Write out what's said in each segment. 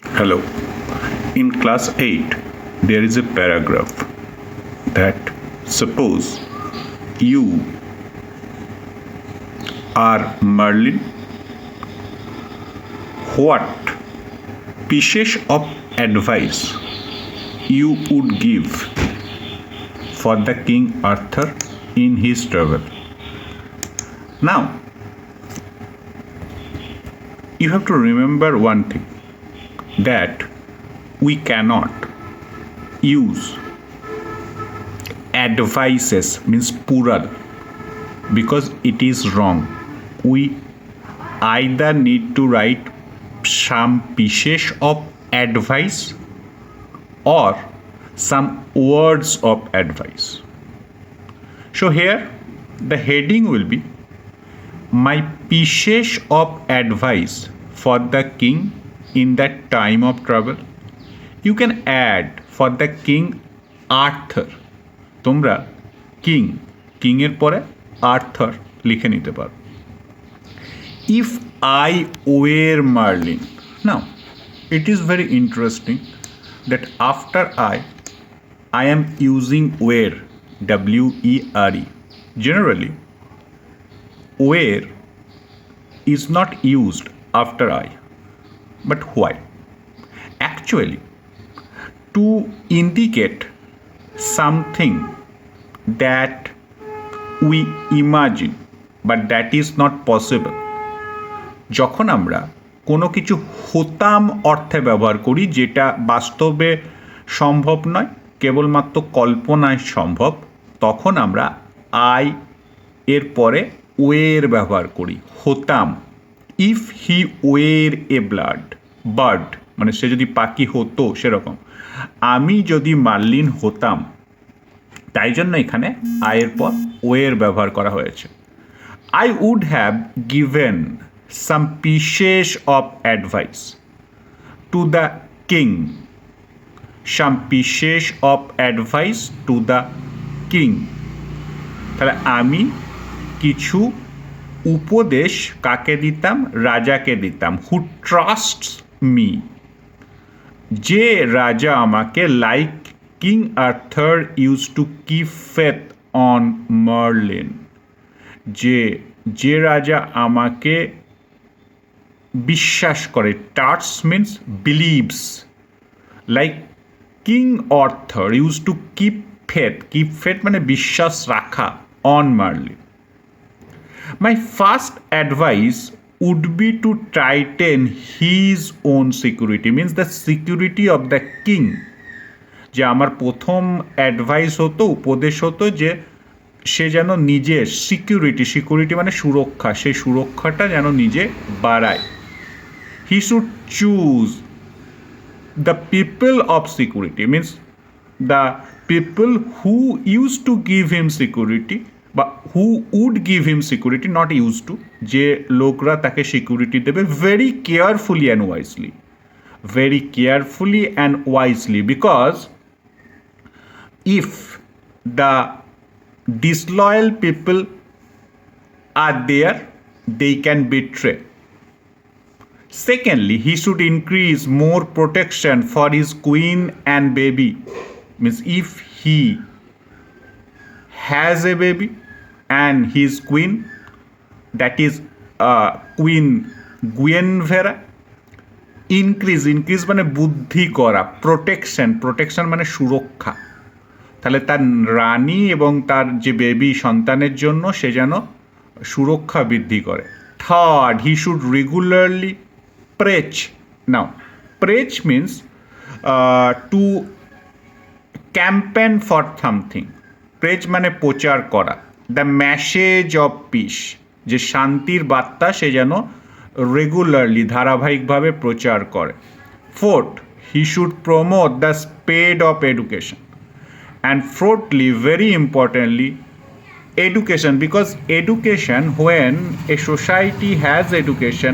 Hello. In class 8, there is a paragraph that suppose you are Merlin, what pieces of advice you would give for the King Arthur in his travel. Now, you have to remember one thing, that we cannot use advices, means plural, because it is wrong. We either need to write some pieces of advice or some words of advice. So here the heading will be my pieces of advice for the king in that time of trouble. You can add for the king Arthur. তোমরা king এর পরে Arthur লিখে নিতে পারো। If I were Merlin. Now, it is very interesting that after I am using were, W-E-R-E. Generally, where is not used after I. But why? Actually, to indicate something that we imagine but that is not possible. যখন আমরা কোনো কিছু হতাম অর্থে ব্যবহার করি যেটা বাস্তবে সম্ভব নয়, কেবলমাত্র কল্পনায় সম্ভব, তখন আমরা আই এর পরে ওয়ের ব্যবহার করি। হতাম, ইফ হি ওয়ের এ বার্ড, মানে সে যদি পাখি হতো সেরকম। আমি যদি মার্লিন হতাম, তাই জন্য এখানে আয়ের পর ওয়ের ব্যবহার করা হয়েছে। I would have given some pieces of advice to the king, some pieces of advice to the king. তাহলে আমি কিছু উপদেশ কাকে দিতাম? রাজাকে দিতাম। হু ট্রাস্টস মি, যে রাজা আমাকে, like king Arthur use to keep faith on Merlin, যে রাজা আমাকে বিশ্বাস করে। Trusts means believes, like king Arthur use to keep faith মানে বিশ্বাস রাখা, on Merlin. My first advice would be to tighten his own security, means the security of the king. যে আমার প্রথম অ্যাডভাইস হতো, উপদেশ হতো যে সে যেন নিজের সিকিউরিটি মানে সুরক্ষা, সেই সুরক্ষাটা যেন নিজে বাড়ায়। He should choose the people of security, means the people who used to give him security, বা who would give him security, not use to, যে লোকরা তাকে সিকিউরিটি দেবে, very carefully and wisely, because if the disloyal people are there, they can betray. Secondly, he should increase more protection for his queen and baby, means if he has a baby and his queen, that is Queen Guinevere, increase মানে বুদ্ধি করা, protection মানে সুরক্ষা, তাহলে তার রানী এবং তার যে বেবি সন্তানের জন্য সে যেন সুরক্ষা বৃদ্ধি করে। Third, he should regularly preach. Now preach means to campaign for something, preach মানে প্রচার করা, দ্য মেসেজ অফ পিস, যে শান্তির বার্তা সে যেন রেগুলারলি ধারাবাহিকভাবে প্রচার করে। Fourth, he should promote the spread of education, and fourthly, very importantly, education, because education, when a society has education,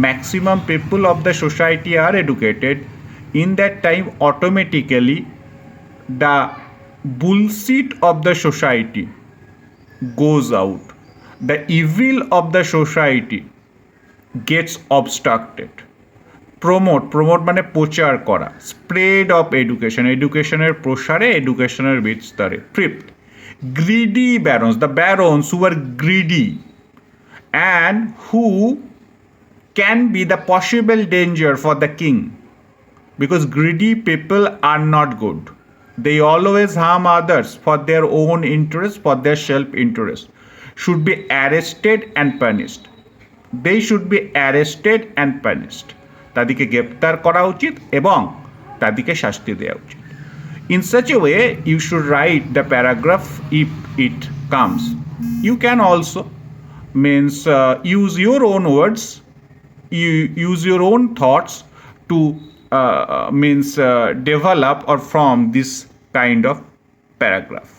maximum people of the society are educated, in that time automatically the bullshit of the society goes out, the evil of the society gets obstructed, promote মানে প্রচার করা, spread of এডুকেশনের প্রসারে, এডুকেশনের বিস্তারে। Fifth, greedy barons, the barons who are greedy and who can be the possible danger for the king, because greedy people are not good. They always harm others for their own interest, for their self-interest. Should be arrested and punished. They should be arrested and punished. তাদেরকে গ্রেপ্তার করা উচিত এবং তাদেরকে শাস্তি দেওয়া উচিত। In such a way, you should write the paragraph if it comes. You can also use your own words, you use your own thoughts to develop or form this kind of paragraph.